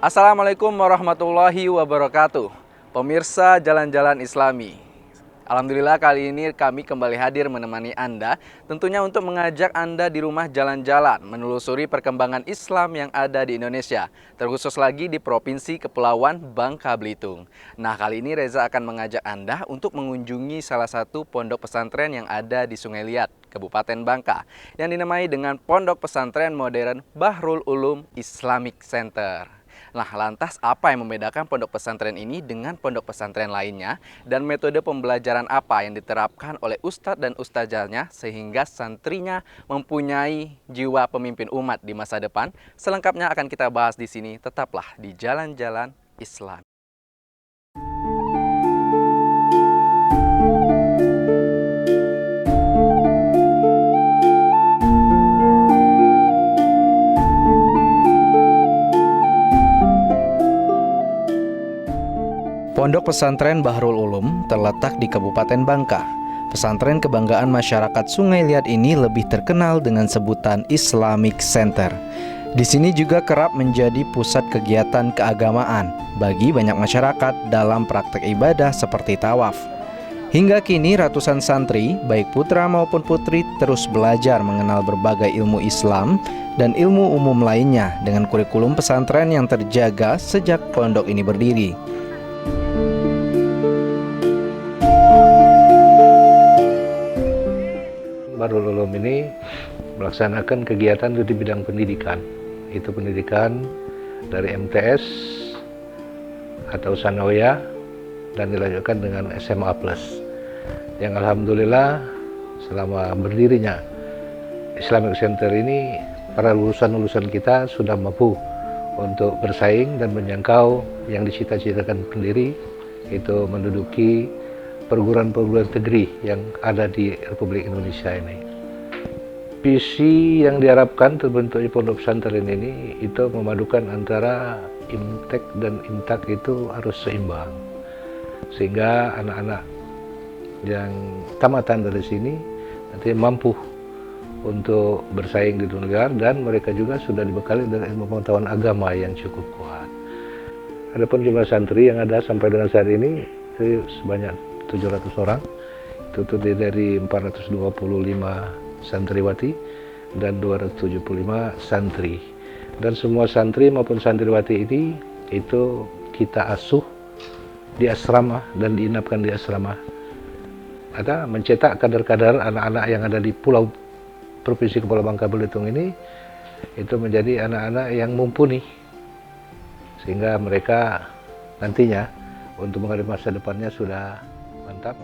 Assalamualaikum warahmatullahi wabarakatuh. Pemirsa Jalan-Jalan Islami, alhamdulillah kali ini kami kembali hadir menemani Anda, tentunya untuk mengajak Anda di rumah jalan-jalan, menelusuri perkembangan Islam yang ada di Indonesia, terkhusus lagi di Provinsi Kepulauan Bangka Belitung. Nah, kali ini Reza akan mengajak Anda untuk mengunjungi salah satu pondok pesantren yang ada di Sungai Liat, Kabupaten Bangka, yang dinamai dengan Pondok Pesantren Modern Bahrul Ulum Islamic Center. Nah, lantas apa yang membedakan pondok pesantren ini dengan pondok pesantren lainnya, dan metode pembelajaran apa yang diterapkan oleh ustadz dan ustazahnya sehingga santrinya mempunyai jiwa pemimpin umat di masa depan? Selengkapnya akan kita bahas di sini. Tetaplah di Jalan-Jalan Islam. Pondok Pesantren Bahrul Ulum terletak di Kabupaten Bangka. Pesantren kebanggaan masyarakat Sungai Liat ini lebih terkenal dengan sebutan Islamic Center. Di sini juga kerap menjadi pusat kegiatan keagamaan bagi banyak masyarakat dalam praktek ibadah seperti tawaf. Hingga kini ratusan santri, baik putra maupun putri, terus belajar mengenal berbagai ilmu Islam dan ilmu umum lainnya dengan kurikulum pesantren yang terjaga sejak pondok ini berdiri. Bahrul Ulum ini melaksanakan kegiatan di bidang pendidikan. Itu pendidikan dari MTS atau Sanawiyah dan dilanjutkan dengan SMA+. Yang alhamdulillah selama berdirinya Islamic Center ini, para lulusan-lulusan kita sudah mampu untuk bersaing dan menjangkau yang dicita-citakan pendiri, itu menduduki perguruan-perguruan negeri yang ada di Republik Indonesia ini. Visi yang diharapkan terbentuknya pondok pesantren ini itu memadukan antara imtek dan intak itu harus seimbang, sehingga anak-anak yang tamatan dari sini nanti mampu untuk bersaing di dunia, dan mereka juga sudah dibekali dengan ilmu pengetahuan agama yang cukup kuat. Adapun jumlah santri yang ada sampai dengan saat ini itu sebanyak 700 orang, itu terdiri dari 425 santriwati dan 275 santri. Dan semua santri maupun santriwati ini itu kita asuh di asrama dan diinapkan di asrama. Ada mencetak kader-kader anak-anak yang ada di pulau Provinsi Kepulauan Bangka Belitung ini, itu menjadi anak-anak yang mumpuni, sehingga mereka nantinya untuk menghadapi masa depannya sudah mantap.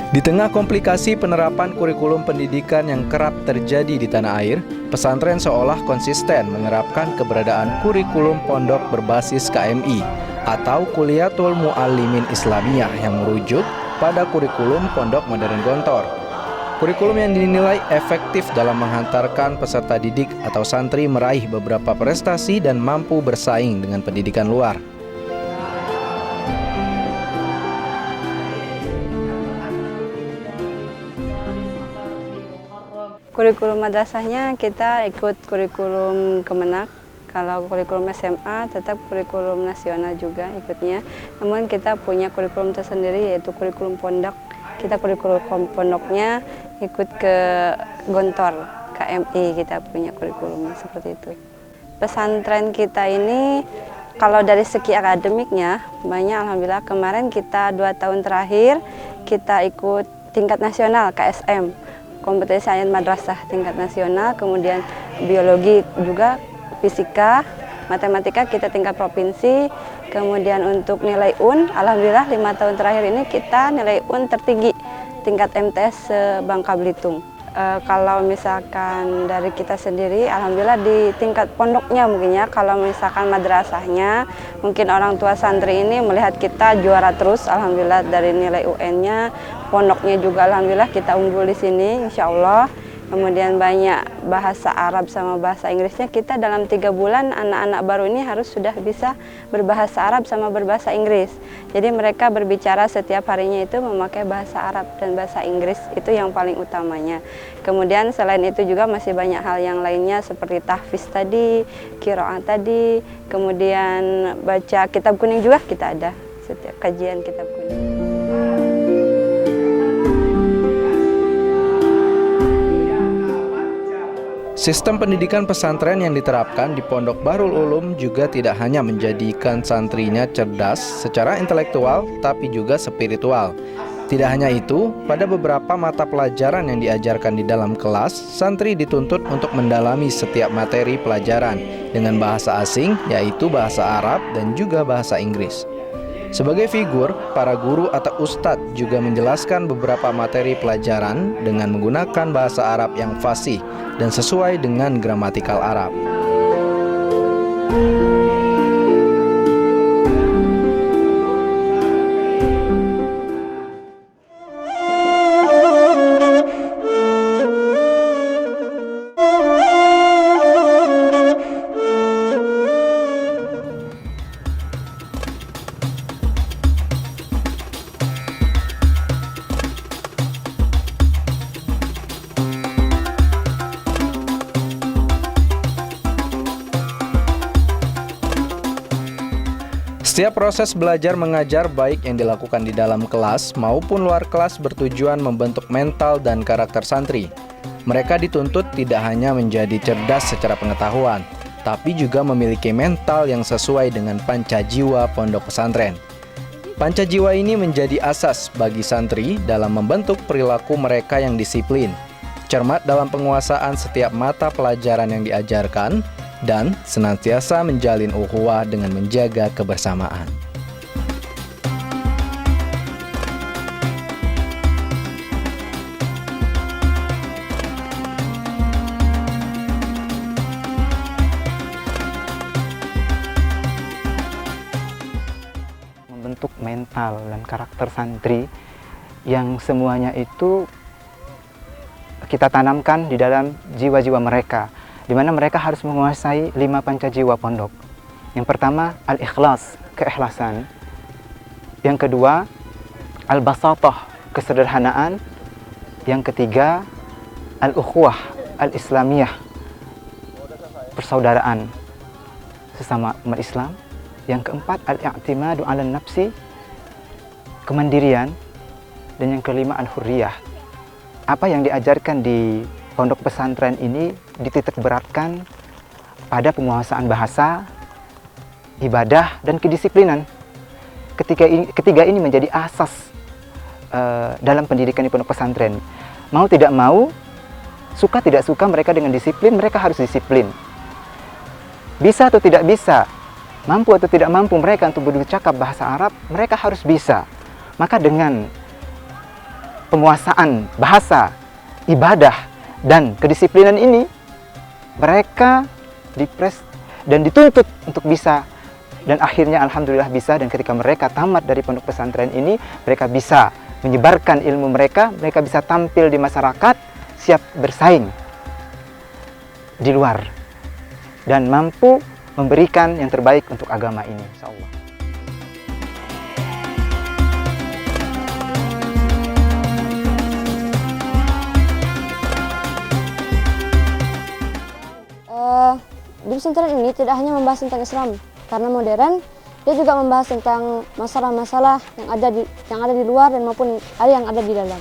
Di tengah komplikasi penerapan kurikulum pendidikan yang kerap terjadi di tanah air, pesantren seolah konsisten menerapkan keberadaan kurikulum pondok berbasis KMI atau Kuliatul Muallimin Islamiyah yang merujuk pada kurikulum Pondok Modern Gontor. Kurikulum yang dinilai efektif dalam menghantarkan peserta didik atau santri meraih beberapa prestasi dan mampu bersaing dengan pendidikan luar. Kurikulum madrasahnya kita ikut kurikulum Kemenak. Kalau kurikulum SMA tetap kurikulum nasional juga ikutnya. Namun kita punya kurikulum tersendiri yaitu kurikulum pondok. Kita kurikulum pondoknya ikut ke Gontor, KMI, kita punya kurikulumnya seperti itu. Pesantren kita ini kalau dari segi akademiknya banyak, alhamdulillah. Kemarin kita 2 tahun terakhir kita ikut tingkat nasional KSM, kompetisi sains madrasah tingkat nasional, kemudian biologi juga, fisika, matematika kita tingkat provinsi. Kemudian untuk nilai UN, alhamdulillah 5 tahun terakhir ini kita nilai UN tertinggi tingkat MTS Bangka Belitung. Kalau misalkan dari kita sendiri, alhamdulillah di tingkat pondoknya mungkin ya, kalau misalkan madrasahnya, mungkin orang tua santri ini melihat kita juara terus, alhamdulillah dari nilai UN-nya, pondoknya juga alhamdulillah kita unggul di sini, insya Allah. kemudian banyak bahasa Arab sama bahasa Inggrisnya. Kita dalam 3 bulan anak-anak baru ini harus sudah bisa berbahasa Arab sama berbahasa Inggris. Jadi mereka berbicara setiap harinya itu memakai bahasa Arab dan bahasa Inggris, itu yang paling utamanya. Kemudian selain itu juga masih banyak hal yang lainnya seperti tahfiz tadi, qiraah tadi, kemudian baca kitab kuning juga kita ada setiap kajian kitab kuning. Sistem pendidikan pesantren yang diterapkan di Pondok Bahrul Ulum juga tidak hanya menjadikan santrinya cerdas secara intelektual, tapi juga spiritual. Tidak hanya itu, pada beberapa mata pelajaran yang diajarkan di dalam kelas, santri dituntut untuk mendalami setiap materi pelajaran dengan bahasa asing, yaitu bahasa Arab dan juga bahasa Inggris. Sebagai figur, para guru atau ustadz juga menjelaskan beberapa materi pelajaran dengan menggunakan bahasa Arab yang fasih dan sesuai dengan gramatikal Arab. Setiap proses belajar mengajar baik yang dilakukan di dalam kelas maupun luar kelas bertujuan membentuk mental dan karakter santri. Mereka dituntut tidak hanya menjadi cerdas secara pengetahuan, tapi juga memiliki mental yang sesuai dengan pancajiwa pondok pesantren. Pancajiwa ini menjadi asas bagi santri dalam membentuk perilaku mereka yang disiplin, cermat dalam penguasaan setiap mata pelajaran yang diajarkan, dan senantiasa menjalin ukhuwah dengan menjaga kebersamaan. Membentuk mental dan karakter santri yang semuanya itu kita tanamkan di dalam jiwa-jiwa mereka, di mana mereka harus menguasai 5 pancajiwa pondok. Yang pertama, al-ikhlas, keikhlasan. Yang kedua, al-basatah, kesederhanaan. Yang ketiga, al-ukhuwah, al-islamiyah, persaudaraan sesama umat Islam. Yang keempat, al-i'timadu 'ala nafsi, kemandirian. Dan yang kelima, al-hurriyah. Apa yang diajarkan di pondok pesantren ini dititik beratkan pada penguasaan bahasa, ibadah, dan kedisiplinan. Ketiga ini menjadi asas dalam pendidikan di pondok pesantren. Mau tidak mau, suka tidak suka mereka dengan disiplin, mereka harus disiplin. Bisa atau tidak bisa, mampu atau tidak mampu mereka untuk bercakap bahasa Arab, mereka harus bisa. Maka dengan penguasaan bahasa, ibadah, dan kedisiplinan ini, mereka dipres dan dituntut untuk bisa, dan akhirnya alhamdulillah bisa. Dan ketika mereka tamat dari pondok pesantren ini, mereka bisa menyebarkan ilmu mereka, mereka bisa tampil di masyarakat, siap bersaing di luar, dan mampu memberikan yang terbaik untuk agama ini, insyaallah. Di pesantren ini tidak hanya membahas tentang Islam, karena modern, dia juga membahas tentang masalah-masalah yang ada di luar dan maupun yang ada di dalam.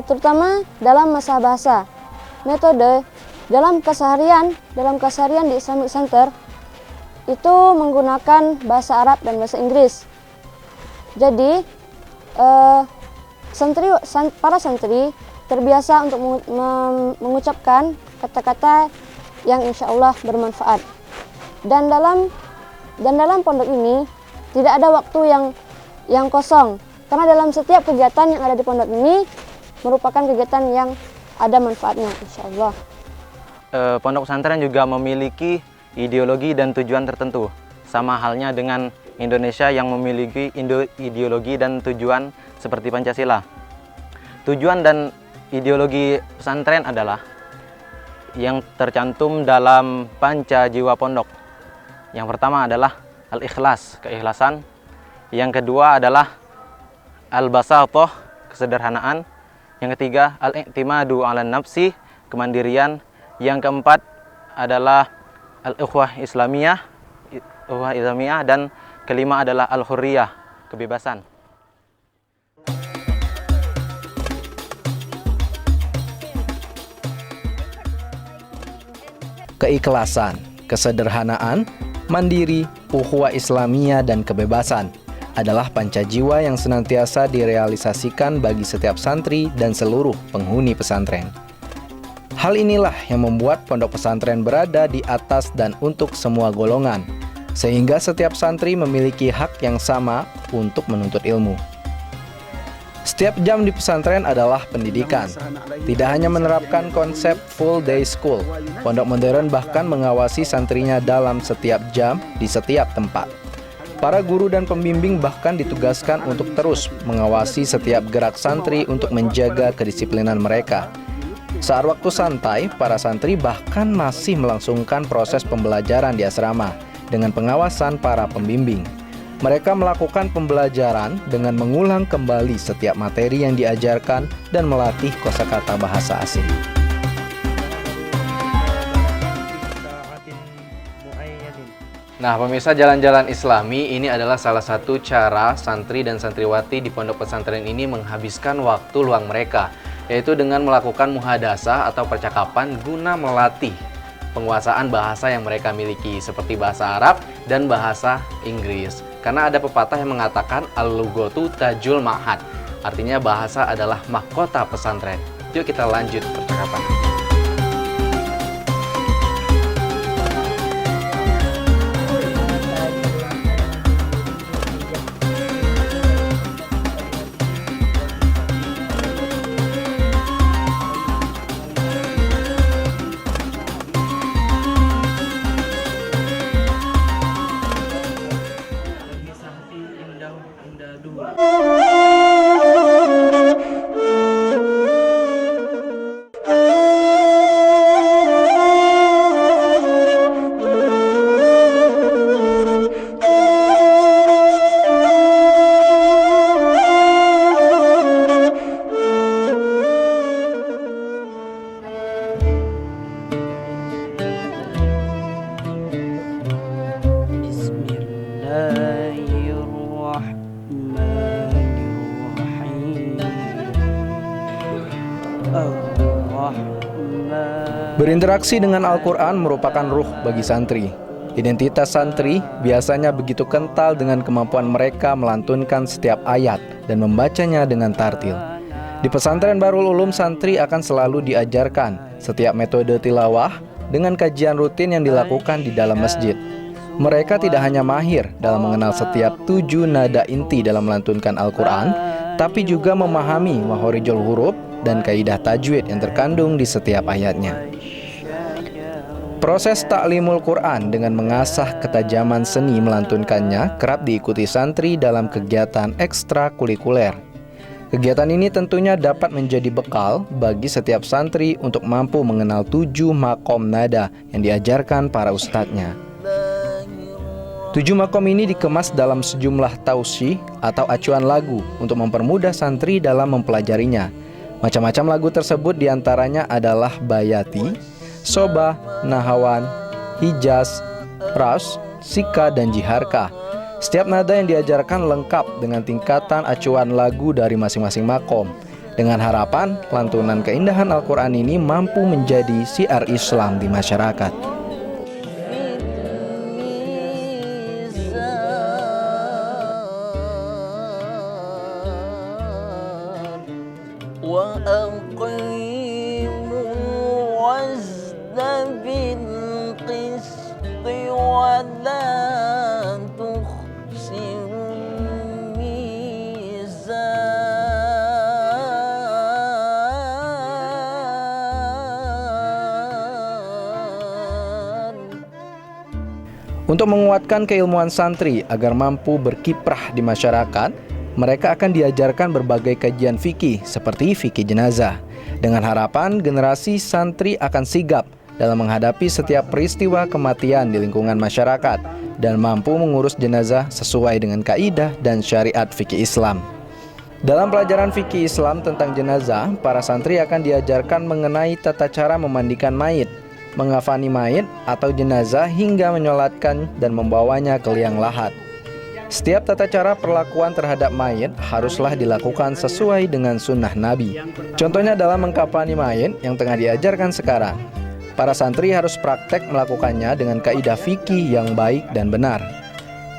Terutama dalam masalah bahasa, metode dalam keseharian di Islamic Center itu menggunakan bahasa Arab dan bahasa Inggris. Jadi para santri terbiasa untuk mengucapkan kata-kata yang insya Allah bermanfaat. Dan dalam pondok ini tidak ada waktu yang kosong, karena dalam setiap kegiatan yang ada di pondok ini merupakan kegiatan yang ada manfaatnya, insya Allah. Pondok pesantren juga memiliki ideologi dan tujuan tertentu, sama halnya dengan Indonesia yang memiliki ideologi dan tujuan seperti Pancasila. Tujuan dan ideologi pesantren adalah yang tercantum dalam panca jiwa pondok. Yang pertama adalah al-ikhlas, keikhlasan. Yang kedua adalah al-basatoh, kesederhanaan. Yang ketiga al-i'timadu 'alan nafsi, kemandirian. Yang keempat adalah al-ukhwah islamiyah, dan kelima adalah al-hurriyah, kebebasan. Keikhlasan, kesederhanaan, mandiri, ukhuwah Islamiyah, dan kebebasan adalah panca jiwa yang senantiasa direalisasikan bagi setiap santri dan seluruh penghuni pesantren. Hal inilah yang membuat pondok pesantren berada di atas dan untuk semua golongan, sehingga setiap santri memiliki hak yang sama untuk menuntut ilmu. Setiap jam di pesantren adalah pendidikan. Tidak hanya menerapkan konsep full day school, pondok modern bahkan mengawasi santrinya dalam setiap jam di setiap tempat. Para guru dan pembimbing bahkan ditugaskan untuk terus mengawasi setiap gerak santri untuk menjaga kedisiplinan mereka. Saat waktu santai, para santri bahkan masih melangsungkan proses pembelajaran di asrama dengan pengawasan para pembimbing. Mereka melakukan pembelajaran dengan mengulang kembali setiap materi yang diajarkan dan melatih kosakata bahasa asing. Nah, pemirsa, jalan-jalan Islami ini adalah salah satu cara santri dan santriwati di pondok pesantren ini menghabiskan waktu luang mereka, yaitu dengan melakukan muhadasah atau percakapan guna melatih penguasaan bahasa yang mereka miliki, seperti bahasa Arab dan bahasa Inggris. Karena ada pepatah yang mengatakan al-lughatu tajul ma'had, artinya bahasa adalah mahkota pesantren. Yuk kita lanjut percakapan. Berinteraksi dengan Al-Quran merupakan ruh bagi santri. Identitas santri biasanya begitu kental dengan kemampuan mereka melantunkan setiap ayat dan membacanya dengan tartil. Di pesantren Bahrul Ulum, santri akan selalu diajarkan setiap metode tilawah dengan kajian rutin yang dilakukan di dalam masjid. Mereka tidak hanya mahir dalam mengenal setiap 7 nada inti dalam melantunkan Al-Quran, tapi juga memahami makhorijul huruf dan kaidah tajwid yang terkandung di setiap ayatnya. Proses taklimul Quran dengan mengasah ketajaman seni melantunkannya kerap diikuti santri dalam kegiatan ekstrakurikuler. Kegiatan ini tentunya dapat menjadi bekal bagi setiap santri untuk mampu mengenal 7 makom nada yang diajarkan para ustadznya. 7 makom ini dikemas dalam sejumlah tausyih atau acuan lagu untuk mempermudah santri dalam mempelajarinya. Macam-macam lagu tersebut diantaranya adalah bayati, soba, nahawan, hijaz, ras, sika, dan jiharka. Setiap nada yang diajarkan lengkap dengan tingkatan acuan lagu dari masing-masing makom. Dengan harapan lantunan keindahan Al-Quran ini mampu menjadi syiar Islam di masyarakat. Untuk menguatkan keilmuan santri agar mampu berkiprah di masyarakat, mereka akan diajarkan berbagai kajian fikih seperti fikih jenazah. dengan harapan generasi santri akan sigap dalam menghadapi setiap peristiwa kematian di lingkungan masyarakat dan mampu mengurus jenazah sesuai dengan kaidah dan syariat fikih Islam. Dalam pelajaran fikih Islam tentang jenazah, para santri akan diajarkan mengenai tata cara memandikan mayit, mengafani mayit atau jenazah hingga menyolatkan dan membawanya ke liang lahat. Setiap tata cara perlakuan terhadap mayit haruslah dilakukan sesuai dengan sunnah Nabi. Contohnya dalam mengkafani mayit yang tengah diajarkan sekarang. Para santri harus praktek melakukannya dengan kaidah fikih yang baik dan benar.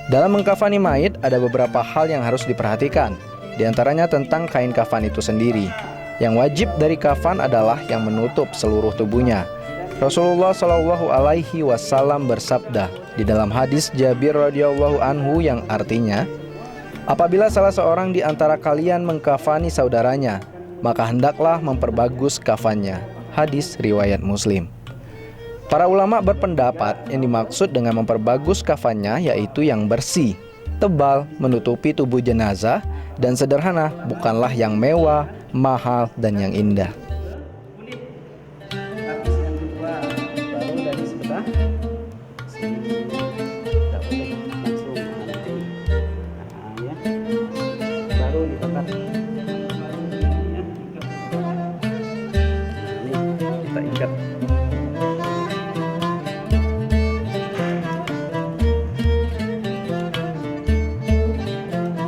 Dalam mengkafani mayit ada beberapa hal yang harus diperhatikan, di antaranya tentang kain kafan itu sendiri. Yang wajib dari kafan adalah yang menutup seluruh tubuhnya. Rasulullah Shallallahu Alaihi Wasallam bersabda di dalam hadis Jabir radhiyallahu anhu yang artinya, apabila salah seorang di antara kalian mengkafani saudaranya, maka hendaklah memperbagus kafannya. Hadis riwayat Muslim. Para ulama berpendapat yang dimaksud dengan memperbagus kafannya yaitu yang bersih, tebal, menutupi tubuh jenazah, dan sederhana, bukanlah yang mewah, mahal, dan yang indah.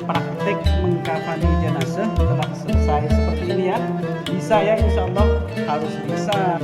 Praktek mengkafani jenazah telah selesai seperti ini ya. Bisa ya, insya Allah harus bisa.